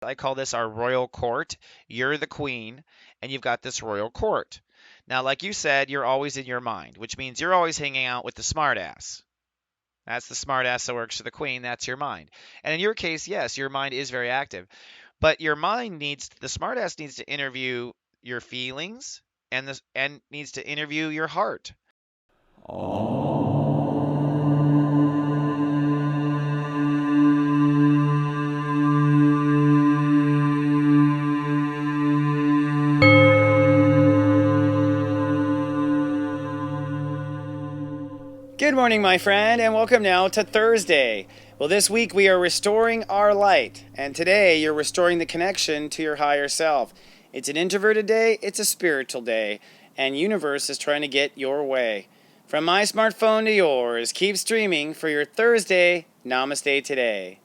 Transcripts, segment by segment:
I call this our royal court. You're the queen, and you've got this royal court. Now, like you said, you're always in your mind, which means you're always hanging out with the smartass. That's the smartass that works for the queen. That's your mind. And in your case, yes, your mind is very active. But your mind the smartass needs to interview your feelings and needs to interview your heart. Good morning, my friend, and welcome now to Thursday. Well, this week we are restoring our light, and today you're restoring the connection to your higher self. It's an introverted day, it's a spiritual day, and universe is trying to get your way. From my smartphone to yours, keep streaming for your Thursday Namaste today.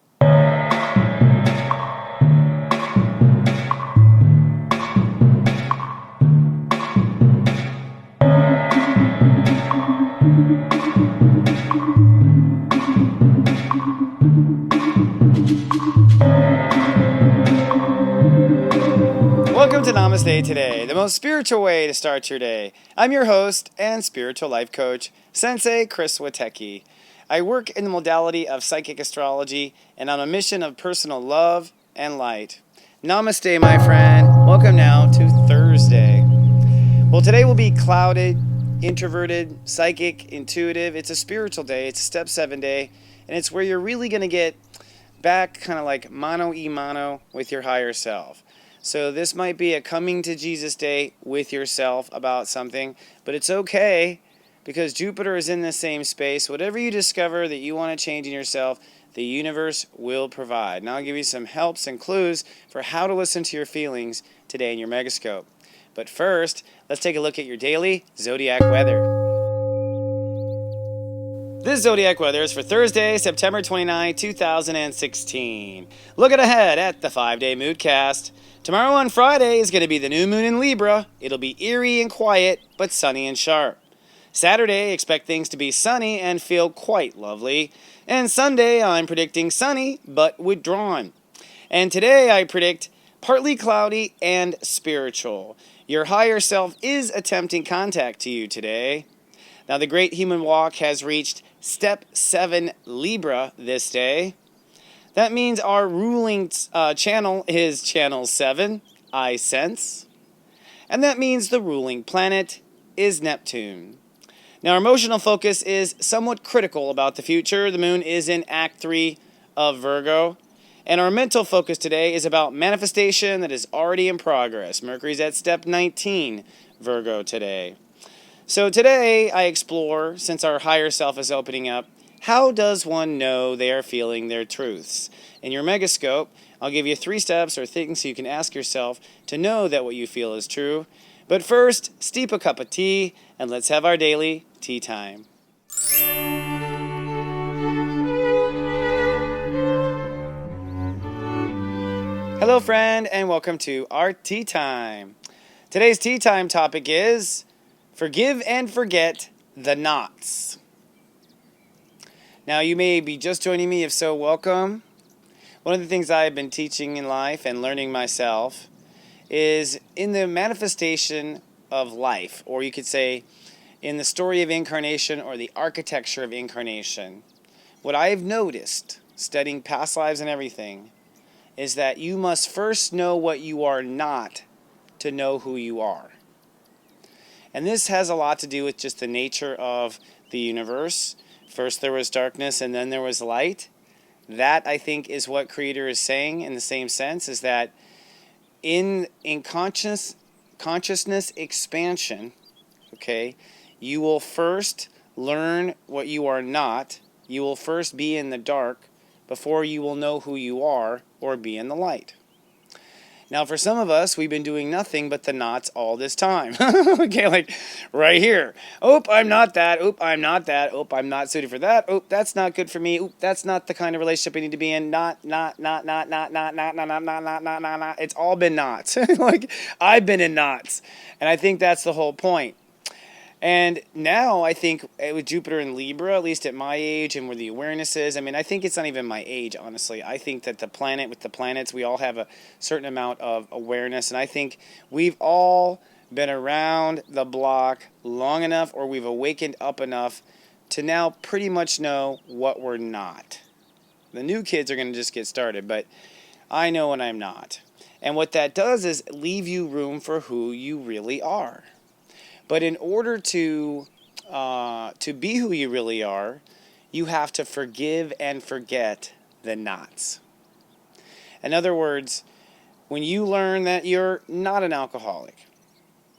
Welcome to Namaste today, the most spiritual way to start your day. I'm your host and spiritual life coach, Sensei Chris Witecki. I work in the modality of psychic astrology and on a mission of personal love and light. Namaste, my friend. Welcome now to Thursday. Well, today will be clouded, introverted, psychic, intuitive. It's a spiritual day. It's a step 7 day, and it's where you're really going to get back kind of like mano y mano with your higher self. So this might be a coming to Jesus day with yourself about something, but it's okay because Jupiter is in the same space. Whatever you discover that you want to change in yourself, the universe will provide. Now I'll give you some helps and clues for how to listen to your feelings today in your Megascope. But first, let's take a look at your daily zodiac weather. This zodiac weather is for Thursday, September 29, 2016. Looking ahead at the 5-day moodcast. Tomorrow on Friday is going to be the new moon in Libra. It'll be eerie and quiet, but sunny and sharp. Saturday, expect things to be sunny and feel quite lovely. And Sunday, I'm predicting sunny, but withdrawn. And today, I predict partly cloudy and spiritual. Your higher self is attempting contact to you today. Now, the great human walk has reached step 7 Libra this day. That means our ruling channel is channel 7, I sense. And that means the ruling planet is Neptune. Now, our emotional focus is somewhat critical about the future. The moon is in Act 3 of Virgo. And our mental focus today is about manifestation that is already in progress. Mercury's at step 19 Virgo today. So today I explore, since our higher self is opening up, how does one know they are feeling their truths? In your Megascope, I'll give you 3 steps or things you can ask yourself to know that what you feel is true. But first, steep a cup of tea and let's have our daily tea time. Hello, friend, and welcome to our tea time. Today's tea time topic is forgive and forget the knots. Now, you may be just joining me. If so, welcome. One of the things I've been teaching in life and learning myself is in the manifestation of life, or you could say in the story of incarnation or the architecture of incarnation. What I've noticed, studying past lives and everything, is that you must first know what you are not to know who you are. And this has a lot to do with just the nature of the universe. First there was darkness and then there was light. That, I think, is what Creator is saying in the same sense, is that in consciousness expansion, okay, you will first learn what you are not. You will first be in the dark before you will know who you are or be in the light. Now, for some of us, we've been doing nothing but the knots all this time. Okay, like right here. Oh, I'm not that. Oh, I'm not that. Oh, I'm not suited for that. Oh, that's not good for me. Oh, that's not the kind of relationship I need to be in. Not. It's all been knots. Like, I've been in knots. And I think that's the whole point. And now I think with Jupiter in Libra, at least at my age and where the awareness is, I mean, I think it's not even my age, honestly. I think that the planet with the planets, we all have a certain amount of awareness. And I think we've all been around the block long enough, or we've awakened up enough to now pretty much know what we're not. The new kids are going to just get started, but I know what I'm not. And what that does is leave you room for who you really are. But in order to be who you really are, you have to forgive and forget the nots. In other words, when you learn that you're not an alcoholic,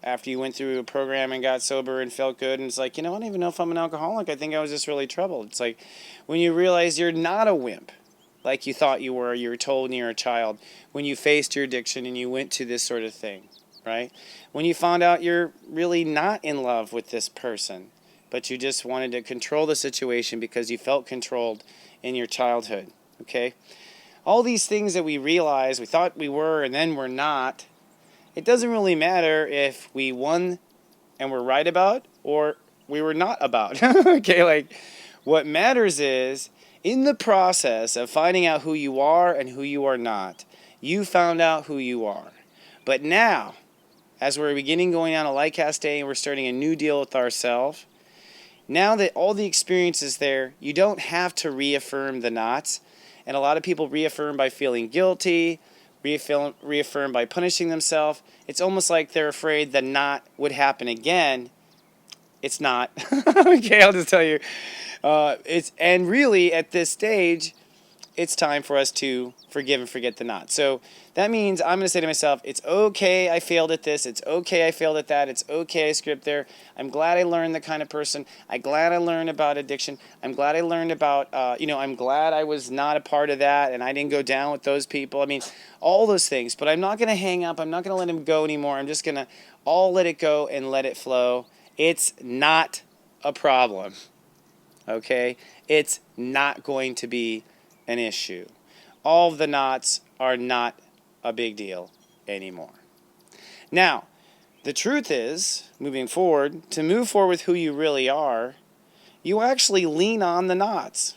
after you went through a program and got sober and felt good, and it's like, I don't even know if I'm an alcoholic. I think I was just really troubled. It's like when you realize you're not a wimp, like you thought you were told when you were a child, when you faced your addiction and you went to this sort of thing. Right? When you found out you're really not in love with this person, but you just wanted to control the situation because you felt controlled in your childhood. Okay? All these things that we realize we thought we were and then we're not, it doesn't really matter if we won and were right about or we were not about. Okay? Like, what matters is in the process of finding out who you are and who you are not, you found out who you are. But now, as we're beginning going on a Lightcast day and we're starting a new deal with ourselves, now that all the experience is there, you don't have to reaffirm the knots. And a lot of people reaffirm by feeling guilty, reaffirm by punishing themselves. It's almost like they're afraid the knot would happen again. It's not. Okay, I'll just tell you. And really, at this stage, it's time for us to forgive and forget the knot. So that means I'm going to say to myself, it's okay I failed at this. It's okay I failed at that. It's okay I screwed up there. I'm glad I learned the kind of person. I'm glad I learned about addiction. I'm glad I learned about, I'm glad I was not a part of that and I didn't go down with those people. I mean, all those things. But I'm not going to hang up. I'm not going to let them go anymore. I'm just going to all let it go and let it flow. It's not a problem. Okay? It's not going to be an issue. All of the knots are not a big deal anymore. Now, the truth is, moving forward, to move forward with who you really are, you actually lean on the knots.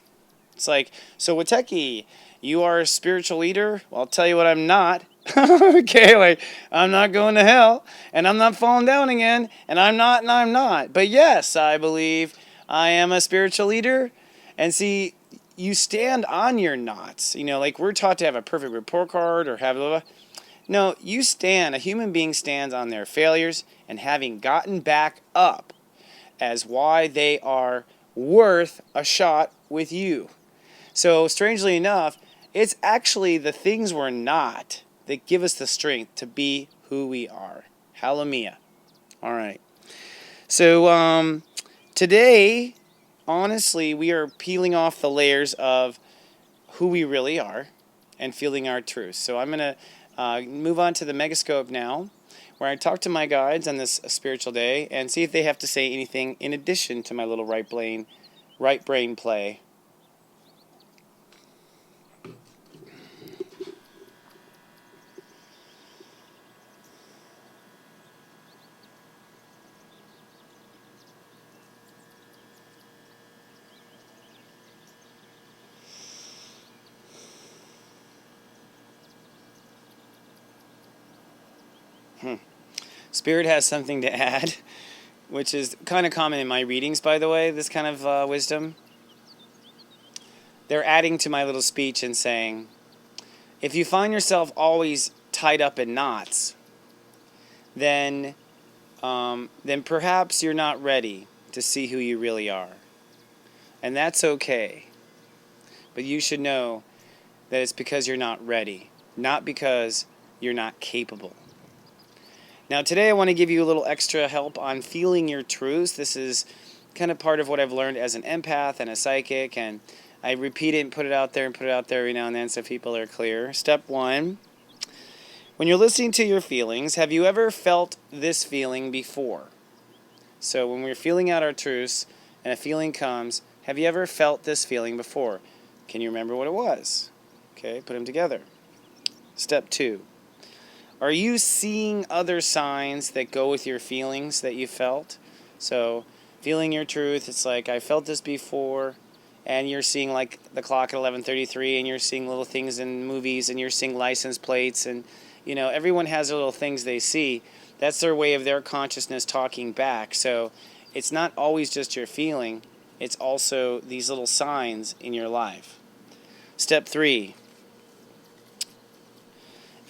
It's like, so Wateki, you are a spiritual leader? Well, I'll tell you what I'm not. Okay, like, I'm not going to hell, and I'm not falling down again, and I'm not. But yes, I believe I am a spiritual leader. And see, you stand on your knots. Like we're taught to have a perfect report card or have blah, blah. No, you stand. A human being stands on their failures and having gotten back up as why they are worth a shot with you. So strangely enough, it's actually the things we're not that give us the strength to be who we are. Hallelujah. All right. So today, honestly, we are peeling off the layers of who we really are and feeling our truth. So I'm going to move on to the Megascope now, where I talk to my guides on this spiritual day and see if they have to say anything in addition to my little right brain play. Spirit has something to add, which is kind of common in my readings, by the way, this kind of wisdom. They're adding to my little speech and saying, if you find yourself always tied up in knots, then perhaps you're not ready to see who you really are. And that's okay. But you should know that it's because you're not ready, not because you're not capable. Now today I want to give you a little extra help on feeling your truths. This is kind of part of what I've learned as an empath and a psychic, and I repeat it and put it out there every now and then so people are clear. Step 1, when you're listening to your feelings, have you ever felt this feeling before? So when we're feeling out our truths and a feeling comes, have you ever felt this feeling before? Can you remember what it was? Okay, put them together. Step 2. Are you seeing other signs that go with your feelings that you felt? So feeling your truth, it's like, I felt this before, and you're seeing like the clock at 11:33, and you're seeing little things in movies, and you're seeing license plates, and everyone has their little things they see. That's their way of their consciousness talking back. So it's not always just your feeling, it's also these little signs in your life. Step 3.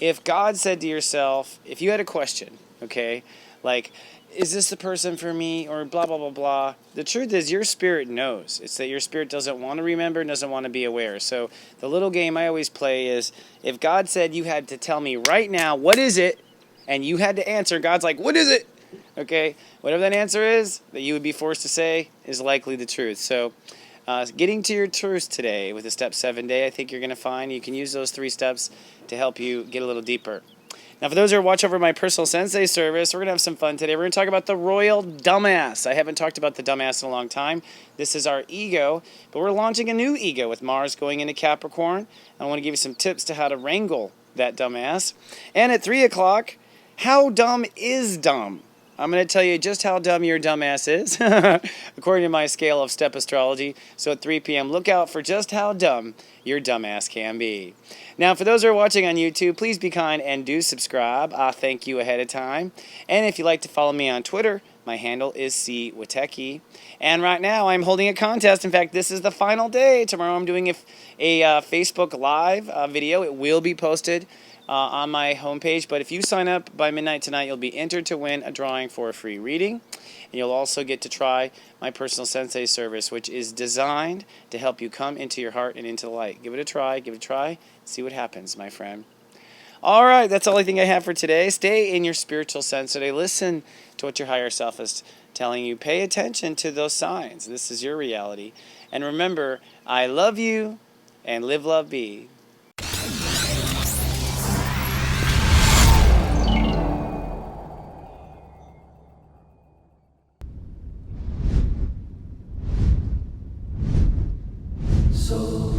If God said to yourself, if you had a question, okay, like, is this the person for me, or blah, blah, blah, blah. The truth is your spirit knows. It's that your spirit doesn't want to remember, doesn't want to be aware. So the little game I always play is, if God said you had to tell me right now, what is it? And you had to answer, God's like, what is it? Okay, whatever that answer is that you would be forced to say is likely the truth. So getting to your truth today with the Step 7 day, I think you're going to find you can use those 3 steps to help you get a little deeper. Now, for those who watch over my personal Sensei service, we're going to have some fun today. We're going to talk about the royal dumbass. I haven't talked about the dumbass in a long time. This is our ego, but we're launching a new ego with Mars going into Capricorn. I want to give you some tips to how to wrangle that dumbass. And at 3 o'clock, how dumb is dumb? I'm going to tell you just how dumb your dumbass is, according to my scale of step astrology. So at 3 p.m., look out for just how dumb your dumbass can be. Now, for those who are watching on YouTube, please be kind and do subscribe. I thank you ahead of time. And if you'd like to follow me on Twitter, my handle is CWateki. And right now, I'm holding a contest. In fact, this is the final day. Tomorrow, I'm doing a Facebook Live video. It will be posted on my homepage. But if you sign up by midnight tonight, you'll be entered to win a drawing for a free reading. And you'll also get to try my personal Sensei service, which is designed to help you come into your heart and into the light. Give it a try, see what happens, my friend. All right, that's all I think I have for today. Stay in your spiritual sense today. Listen to what your higher self is telling you. Pay attention to those signs. This is your reality. And remember, I love you, and live, love, be. So